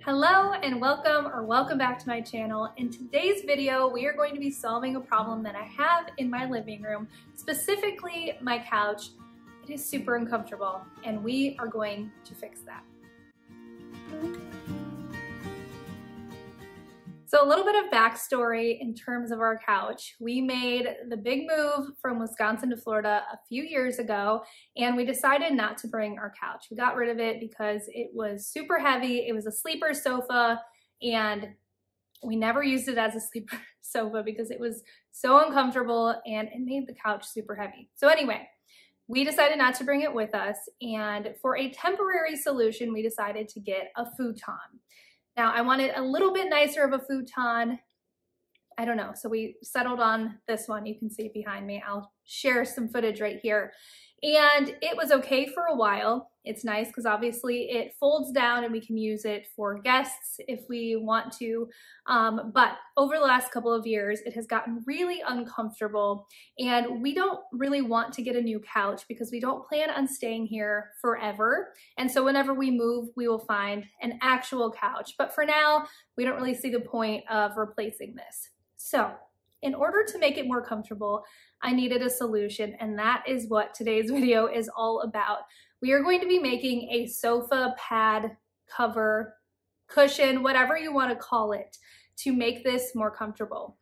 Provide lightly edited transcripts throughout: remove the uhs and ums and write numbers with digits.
Hello and welcome back to my channel. In today's video, we are going to be solving a problem that I have in my living room, specifically my couch. It is super uncomfortable and we are going to fix that. So a little bit of backstory in terms of our couch. We made the big move from Wisconsin to Florida a few years ago, and we decided not to bring our couch. We got rid of it because it was super heavy. It was a sleeper sofa, and we never used it as a sleeper sofa because it was so uncomfortable and it made the couch super heavy. So anyway, we decided not to bring it with us, and for a temporary solution, we decided to get a futon. Now, I wanted a little bit nicer of a futon. I don't know, so we settled on this one. You can see it behind me. I'll share some footage right here. And it was okay for a while. It's nice because obviously it folds down and we can use it for guests if we want to. But over the last couple of years, it has gotten really uncomfortable, and we don't really want to get a new couch because we don't plan on staying here forever. And so whenever we move, we will find an actual couch. But for now, we don't really see the point of replacing this. So in order to make it more comfortable, I needed a solution, and that is what today's video is all about. We are going to be making a sofa pad cover, cushion, whatever you want to call it, to make this more comfortable.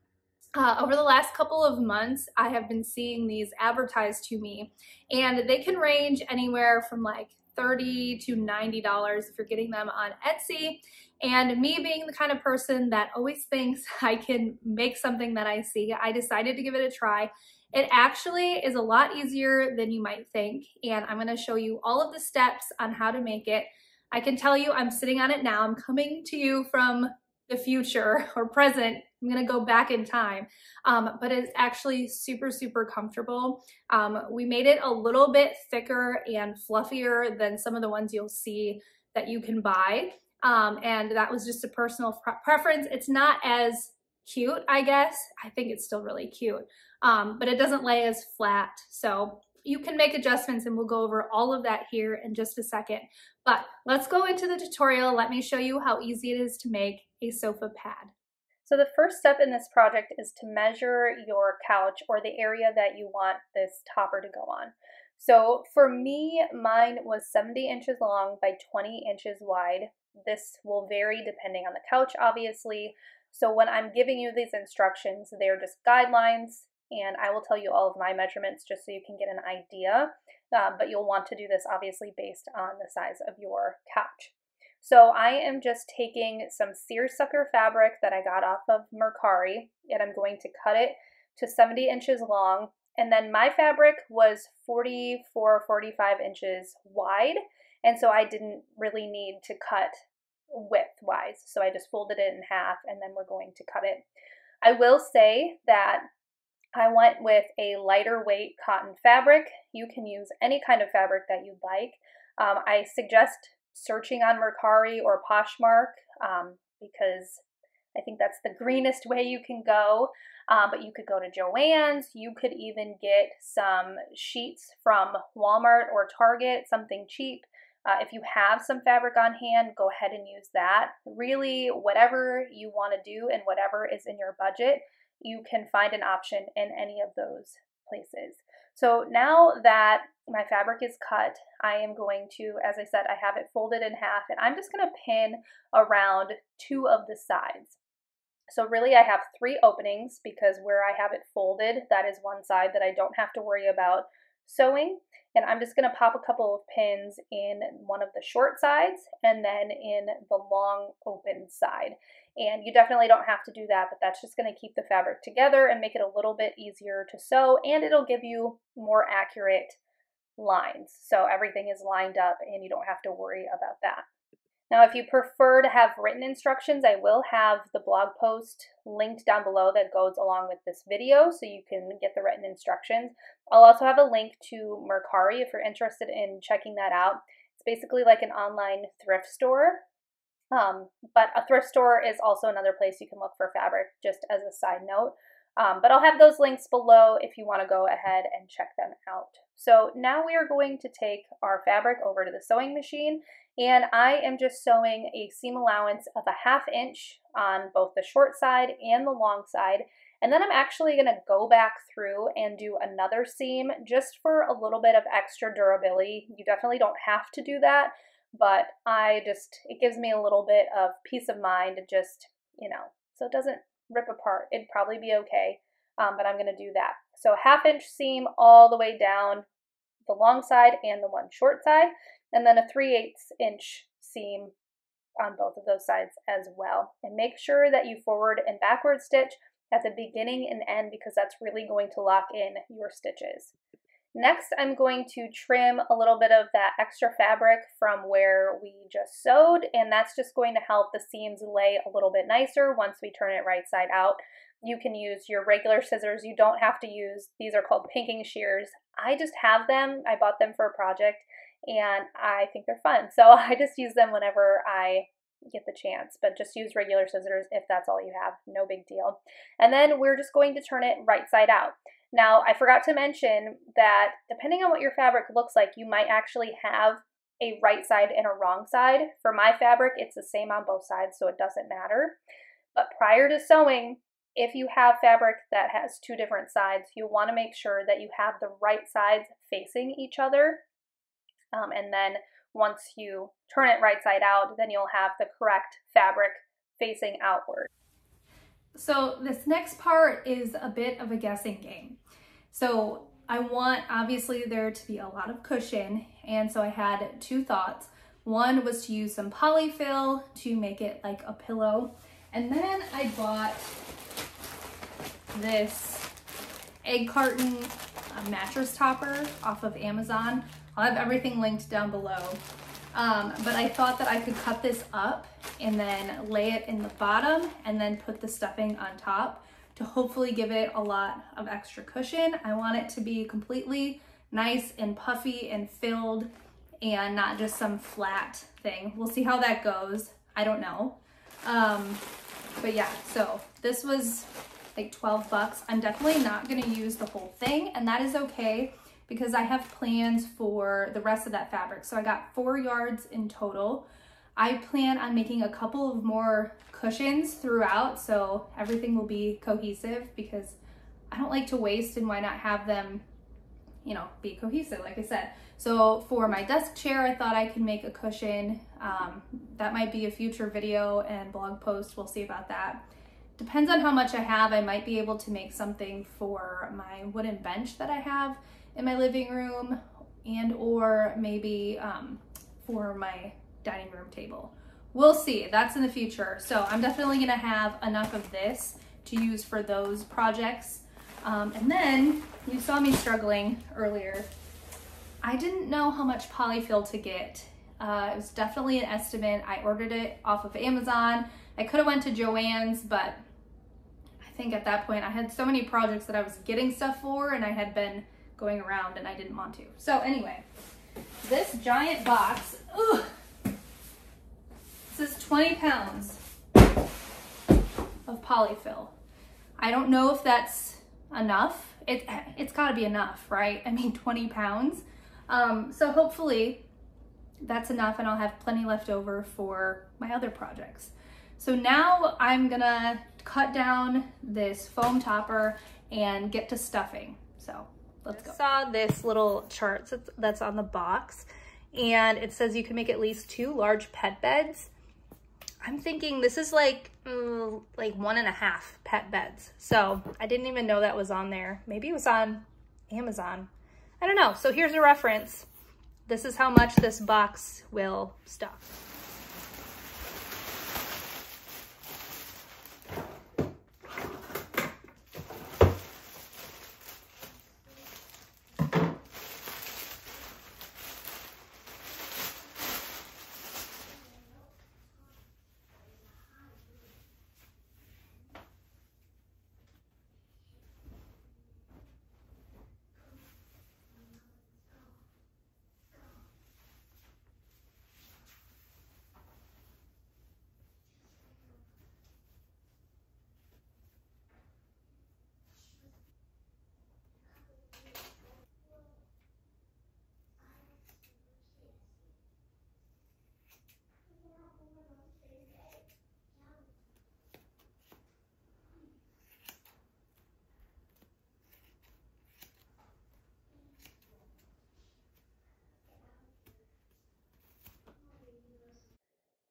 Over the last couple of months, I have been seeing these advertised to me, and they can range anywhere from like $30 to $90 if you're getting them on Etsy. And me being the kind of person that always thinks I can make something that I see, I decided to give it a try. It actually is a lot easier than you might think, and I'm going to show you all of the steps on how to make it. I can tell you I'm sitting on it now. I'm coming to you from the future or present. I'm going to go back in time, but it's actually super, super comfortable. We made it a little bit thicker and fluffier than some of the ones you'll see that you can buy, and that was just a personal preference. It's not as cute, I guess. I think it's still really cute, but it doesn't lay as flat. So you can make adjustments, and we'll go over all of that here in just a second. But let's go into the tutorial. Let me show you how easy it is to make a sofa pad. So the first step in this project is to measure your couch or the area that you want this topper to go on. So for me, mine was 70 inches long by 20 inches wide. This will vary depending on the couch, obviously. So when I'm giving you these instructions, they're just guidelines, and I will tell you all of my measurements just so you can get an idea, but you'll want to do this obviously based on the size of your couch. So I am just taking some seersucker fabric that I got off of Mercari, and I'm going to cut it to 70 inches long, and then my fabric was 44, 45 inches wide, and so I didn't really need to cut width-wise, so I just folded it in half, and then we're going to cut it. I will say that I went with a lighter weight cotton fabric. You can use any kind of fabric that you'd like. I suggest searching on Mercari or Poshmark because I think that's the greenest way you can go, but you could go to Joann's. You could even get some sheets from Walmart or Target, something cheap. If you have some fabric on hand, go ahead and use that. Really, whatever you want to do and whatever is in your budget, you can find an option in any of those places. So now that my fabric is cut, I am going to, as I said, I have it folded in half, and I'm just going to pin around 2 of the sides. So really I have 3 openings because where I have it folded, that is one side that I don't have to worry about sewing. And I'm just going to pop a couple of pins in one of the short sides and then in the long open side. And you definitely don't have to do that, but that's just going to keep the fabric together and make it a little bit easier to sew, and it'll give you more accurate lines. So everything is lined up and you don't have to worry about that. Now, if you prefer to have written instructions, I will have the blog post linked down below that goes along with this video so you can get the written instructions. I'll also have a link to Mercari if you're interested in checking that out. It's basically like an online thrift store, but a thrift store is also another place you can look for fabric, just as a side note. But I'll have those links below if you want to go ahead and check them out. So now we are going to take our fabric over to the sewing machine, and I am just sewing a seam allowance of a 1/2 inch on both the short side and the long side. And then I'm actually going to go back through and do another seam just for a little bit of extra durability. You definitely don't have to do that, but it gives me a little bit of peace of mind, just, so it doesn't rip apart. It'd probably be okay, but I'm going to do that. So 1/2 inch seam all the way down the long side and the one short side, and then a 3/8 inch seam on both of those sides as well. And make sure that you forward and backward stitch at the beginning and end, because that's really going to lock in your stitches. Next, I'm going to trim a little bit of that extra fabric from where we just sewed, and that's just going to help the seams lay a little bit nicer once we turn it right side out. You can use your regular scissors. You don't have to use, these are called pinking shears. I just have them. I bought them for a project, and I think they're fun. So I just use them whenever I get the chance, but just use regular scissors if that's all you have. No big deal. And then we're just going to turn it right side out. Now, I forgot to mention that depending on what your fabric looks like, you might actually have a right side and a wrong side. For my fabric, it's the same on both sides, so it doesn't matter. But prior to sewing, if you have fabric that has 2 different sides, you want to make sure that you have the right sides facing each other. And then once you turn it right side out, then you'll have the correct fabric facing outward. So this next part is a bit of a guessing game. So I want, obviously, there to be a lot of cushion, and so I had 2 thoughts. One was to use some polyfill to make it like a pillow, and then I bought this egg carton mattress topper off of Amazon. I'll have everything linked down below. But I thought that I could cut this up and then lay it in the bottom and then put the stuffing on top to hopefully give it a lot of extra cushion. I want it to be completely nice and puffy and filled and not just some flat thing. We'll see how that goes. I don't know. But yeah, so this was like 12 bucks. I'm definitely not gonna use the whole thing, and that is okay, because I have plans for the rest of that fabric. So I got 4 yards in total. I plan on making a couple of more cushions throughout, so everything will be cohesive, because I don't like to waste, and why not have them, be cohesive, like I said. So for my desk chair, I thought I could make a cushion. That might be a future video and blog post. We'll see about that. Depends on how much I have. I might be able to make something for my wooden bench that I have in my living room, and or maybe for my dining room table. We'll see, that's in the future. So I'm definitely gonna have enough of this to use for those projects. And then you saw me struggling earlier. I didn't know how much polyfill to get. It was definitely an estimate. I ordered it off of Amazon. I could have went to Joann's, but I think at that point I had so many projects that I was getting stuff for, and I had been going around and I didn't want to. So anyway, this giant box, this is 20 pounds of polyfill. I don't know if that's enough. It's gotta be enough, right? I mean, 20 pounds. So hopefully that's enough, and I'll have plenty left over for my other projects. So now I'm gonna cut down this foam topper and get to stuffing. So let's go. I saw this little chart that's on the box, and it says you can make at least 2 large pet beds. I'm thinking this is like 1.5 pet beds. So I didn't even know that was on there. Maybe it was on Amazon. I don't know. So here's a reference. This is how much this box will stuff.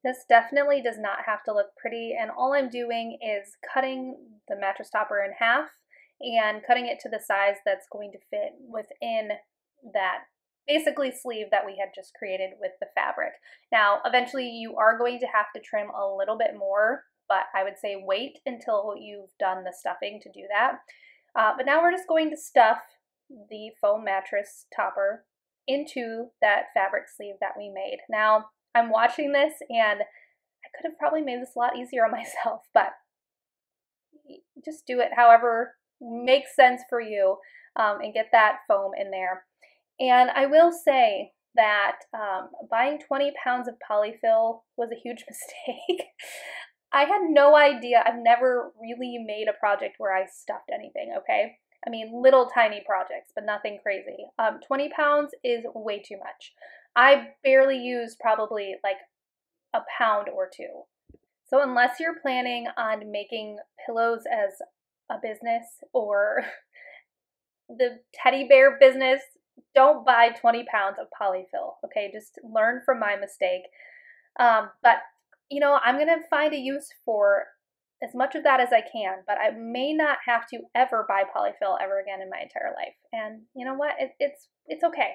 This definitely does not have to look pretty, and all I'm doing is cutting the mattress topper in half and cutting it to the size that's going to fit within that basically sleeve that we had just created with the fabric. Now, eventually you are going to have to trim a little bit more, but I would say wait until you've done the stuffing to do that. But now we're just going to stuff the foam mattress topper into that fabric sleeve that we made. Now, I'm watching this and I could have probably made this a lot easier on myself, but just do it however makes sense for you, and get that foam in there. And I will say that buying 20 pounds of polyfill was a huge mistake. I had no idea. I've never really made a project where I stuffed anything, okay? I mean, little tiny projects, but nothing crazy. 20 pounds is way too much. I barely used probably like a pound or two. So unless you're planning on making pillows as a business or the teddy bear business, don't buy 20 pounds of polyfill, okay? Just learn from my mistake. But, you know, I'm going to find a use for as much of that as I can, but I may not have to ever buy polyfill ever again in my entire life. And you know what? It's okay.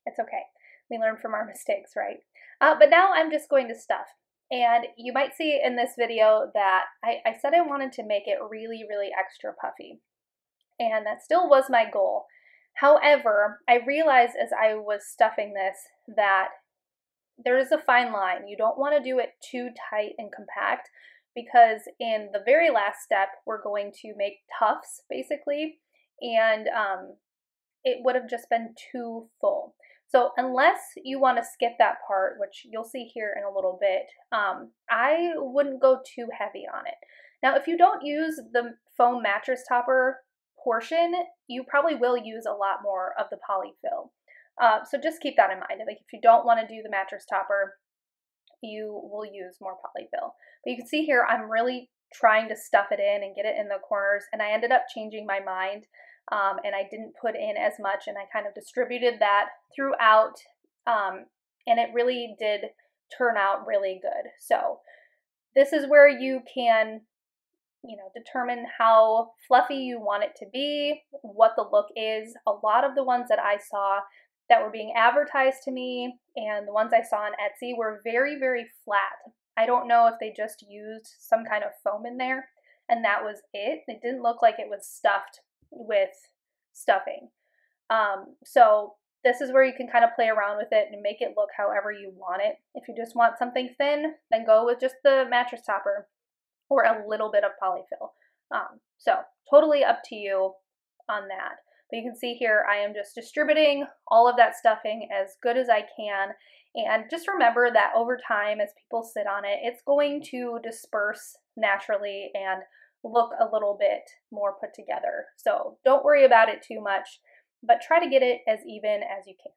It's okay. We learn from our mistakes, right? But now I'm just going to stuff. And you might see in this video that I said I wanted to make it really, really extra puffy. And that still was my goal. However, I realized as I was stuffing this that there is a fine line. You don't want to do it too tight and compact, because in the very last step, we're going to make tufts basically, and it would have just been too full. So unless you want to skip that part, which you'll see here in a little bit, I wouldn't go too heavy on it. Now, if you don't use the foam mattress topper portion, you probably will use a lot more of the polyfill. So just keep that in mind. Like if you don't want to do the mattress topper, you will use more polyfill. But you can see here, I'm really trying to stuff it in and get it in the corners, and I ended up changing my mind, and I didn't put in as much, and I kind of distributed that throughout, and it really did turn out really good. So this is where you can, you know, determine how fluffy you want it to be, what the look is. A lot of the ones that I saw that were being advertised to me and the ones I saw on Etsy were very, very flat. I don't know if they just used some kind of foam in there and that was it. It didn't look like it was stuffed with stuffing. So this is where you can kind of play around with it and make it look however you want it. If you just want something thin, then go with just the mattress topper or a little bit of polyfill. So totally up to you on that. But you can see here, I am just distributing all of that stuffing as good as I can. And just remember that over time, as people sit on it, it's going to disperse naturally and look a little bit more put together. So don't worry about it too much, but try to get it as even as you can.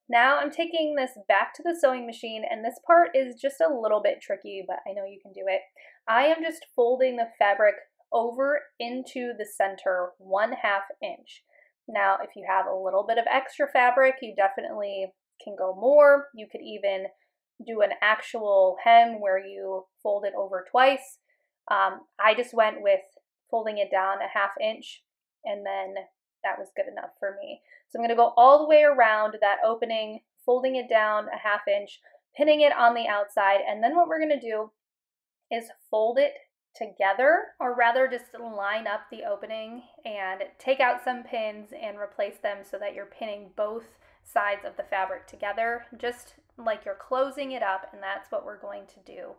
Now I'm taking this back to the sewing machine, and this part is just a little bit tricky, but I know you can do it. I am just folding the fabric over into the center 1/2 inch. Now, if you have a little bit of extra fabric, you definitely can go more. You could even do an actual hem where you fold it over twice. I just went with folding it down 1/2 inch, and then that was good enough for me. So I'm going to go all the way around that opening, folding it down 1/2 inch, pinning it on the outside, and then what we're going to do is fold it together, or rather just line up the opening and take out some pins and replace them so that you're pinning both sides of the fabric together, just like you're closing it up, and that's what we're going to do.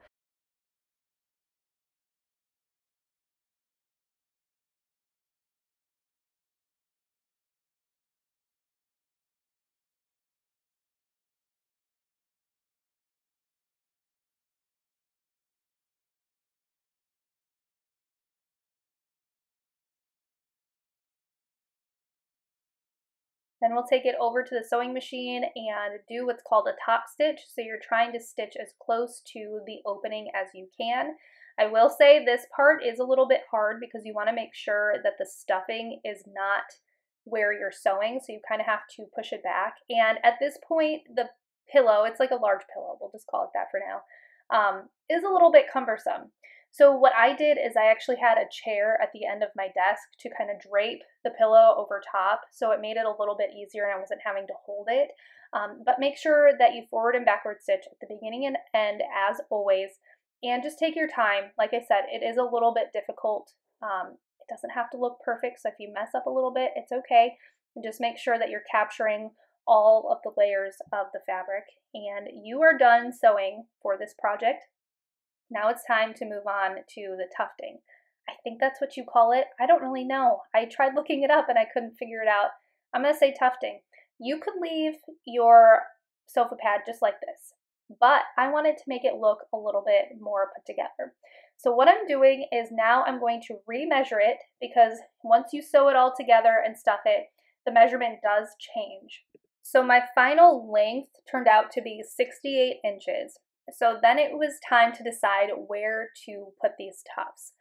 Then we'll take it over to the sewing machine and do what's called a top stitch. So you're trying to stitch as close to the opening as you can. I will say this part is a little bit hard because you want to make sure that the stuffing is not where you're sewing, so you kind of have to push it back. And at this point, the pillow, it's like a large pillow, we'll just call it that for now, is a little bit cumbersome. So what I did is I actually had a chair at the end of my desk to kind of drape the pillow over top, so it made it a little bit easier and I wasn't having to hold it. But make sure that you forward and backward stitch at the beginning and end as always, and just take your time. Like I said, it is a little bit difficult. It doesn't have to look perfect, so if you mess up a little bit, it's okay. And just make sure that you're capturing all of the layers of the fabric, and you are done sewing for this project. Now it's time to move on to the tufting. I think that's what you call it. I don't really know. I tried looking it up and I couldn't figure it out. I'm going to say tufting. You could leave your sofa pad just like this, but I wanted to make it look a little bit more put together. So what I'm doing is now I'm going to remeasure it, because once you sew it all together and stuff it, the measurement does change. So my final length turned out to be 68 inches. So then it was time to decide where to put these tufts.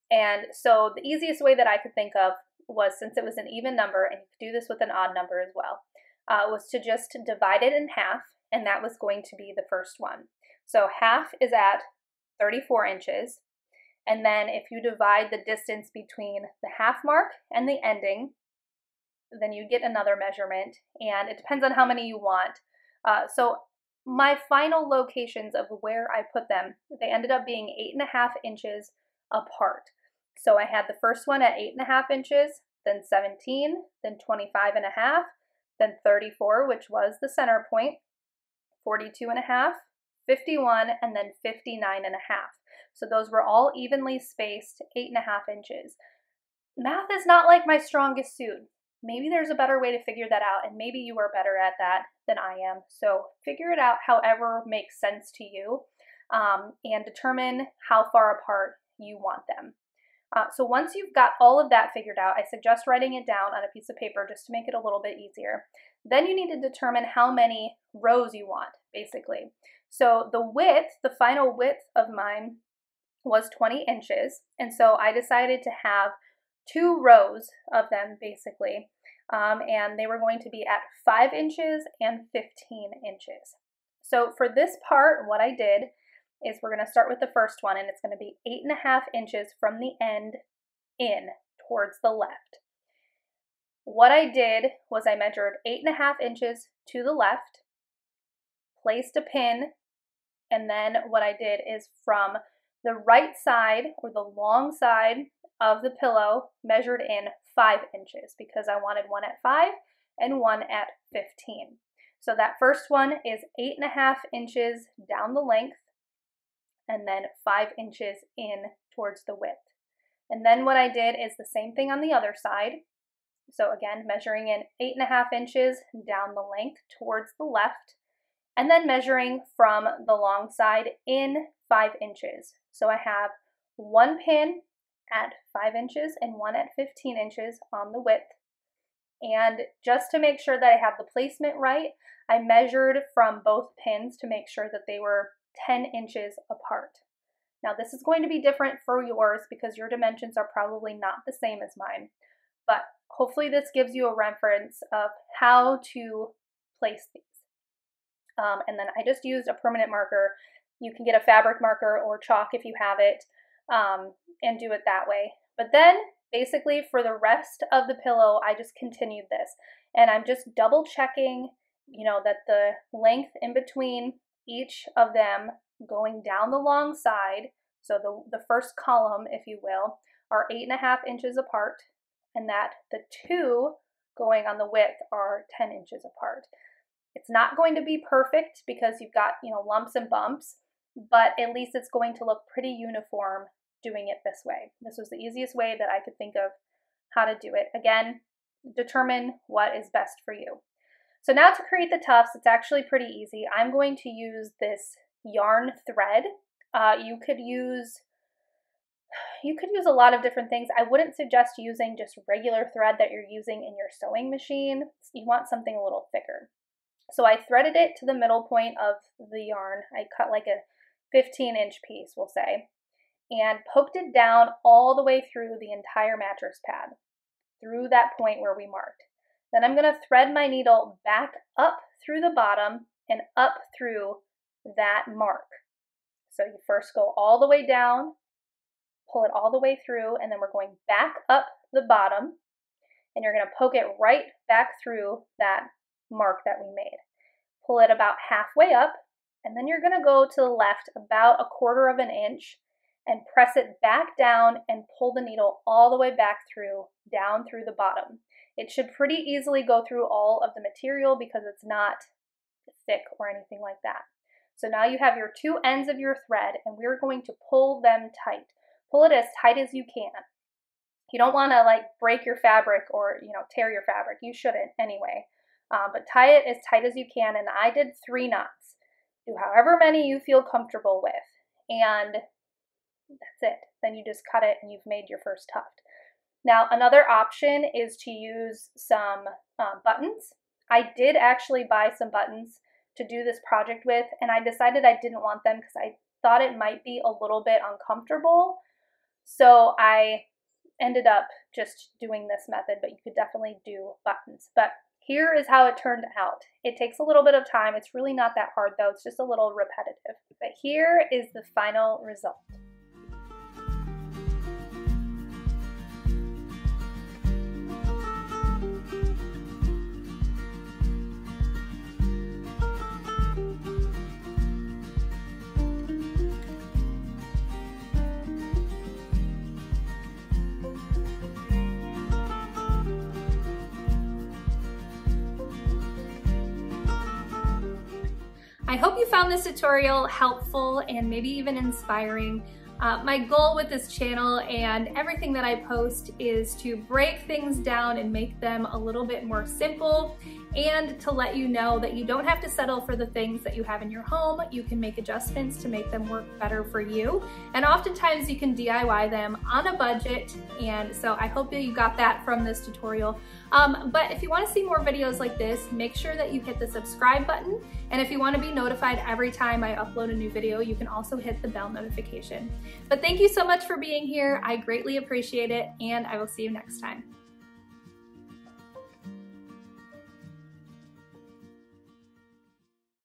And so the easiest way that I could think of was, since it was an even number, and you could do this with an odd number as well, was to just divide it in half, and that was going to be the first one. So half is at 34 inches, and then if you divide the distance between the half mark and the ending, then you get another measurement, and it depends on how many you want. So my final locations of where I put them, they ended up being 8.5 inches apart. So I had the first one at 8.5 inches, then 17, then 25.5, then 34, which was the center point, 42.5, 51, and then 59.5. So those were all evenly spaced 8.5 inches. Math is not like my strongest suit. Maybe there's a better way to figure that out, and maybe you are better at that than I am. So figure it out however makes sense to you, and determine how far apart you want them. So once you've got all of that figured out, I suggest writing it down on a piece of paper just to make it a little bit easier. Then you need to determine how many rows you want, basically. So the width, the final width of mine was 20 inches, and so I decided to have 2 rows of them basically, and they were going to be at 5 inches and 15 inches. So for this part, what I did is we're going to start with the first one, and it's going to be 8.5 inches from the end in towards the left. What I did was I measured 8.5 inches to the left, placed a pin, and then what I did is from the right side, or the long side of the pillow, measured in 5 inches, because I wanted one at 5 and one at 15. So that first one is 8.5 inches down the length, and then 5 inches in towards the width. And then what I did is the same thing on the other side. So again, measuring in 8.5 inches down the length towards the left, and then measuring from the long side in 5 inches. So I have one pin at 5 inches and one at 15 inches on the width. And just to make sure that I have the placement right, I measured from both pins to make sure that they were 10 inches apart. Now this is going to be different for yours because your dimensions are probably not the same as mine, but hopefully this gives you a reference of how to place these. And then I just used a permanent marker. You can get a fabric marker or chalk if you have it, and do it that way. But then basically for the rest of the pillow, I just continued this, and I'm just double checking, that the length in between each of them going down the long side, so the first column, if you will, are 8.5 inches apart, and that the 2 going on the width are 10 inches apart. It's not going to be perfect because you've got, lumps and bumps, but at least it's going to look pretty uniform doing it this way. This was the easiest way that I could think of how to do it. Again, determine what is best for you. So now to create the tufts, it's actually pretty easy. I'm going to use this yarn thread. You could use a lot of different things. I wouldn't suggest using just regular thread that you're using in your sewing machine. You want something a little thicker. So I threaded it to the middle point of the yarn. I cut like a 15-inch piece, we'll say. and poked it down all the way through the entire mattress pad, through that point where we marked. Then I'm going to thread my needle back up through the bottom and up through that mark. So you first go all the way down, pull it all the way through, and then we're going back up the bottom, and you're going to poke it right back through that mark that we made. Pull it about halfway up, and then you're going to go to the left about 1/4 of an inch and press it back down and pull the needle all the way back through, down through the bottom. It should pretty easily go through all of the material because it's not thick or anything like that. So now you have your two ends of your thread, and we're going to pull them tight. Pull it as tight as you can. You don't want to like break your fabric or tear your fabric. You shouldn't anyway. But tie it as tight as you can, and I did 3 knots. Do however many you feel comfortable with, and that's it. Then you just cut it and you've made your first tuft. Now another option is to use some buttons. I did actually buy some buttons to do this project with, and I decided I didn't want them because I thought it might be a little bit uncomfortable. So I ended up just doing this method, but you could definitely do buttons. But here is how it turned out. It takes a little bit of time. It's really not that hard though. It's just a little repetitive. But here is the final result. I hope you found this tutorial helpful and maybe even inspiring. My goal with this channel and everything that I post is to break things down and make them a little bit more simple, and to let you know that you don't have to settle for the things that you have in your home. You can make adjustments to make them work better for you, and oftentimes you can DIY them on a budget. And so I hope that you got that from this tutorial. But if you want to see more videos like this, make sure that you hit the subscribe button, and if you want to be notified every time I upload a new video, you can also hit the bell notification. But thank you so much for being here. I greatly appreciate it, and I will see you next time.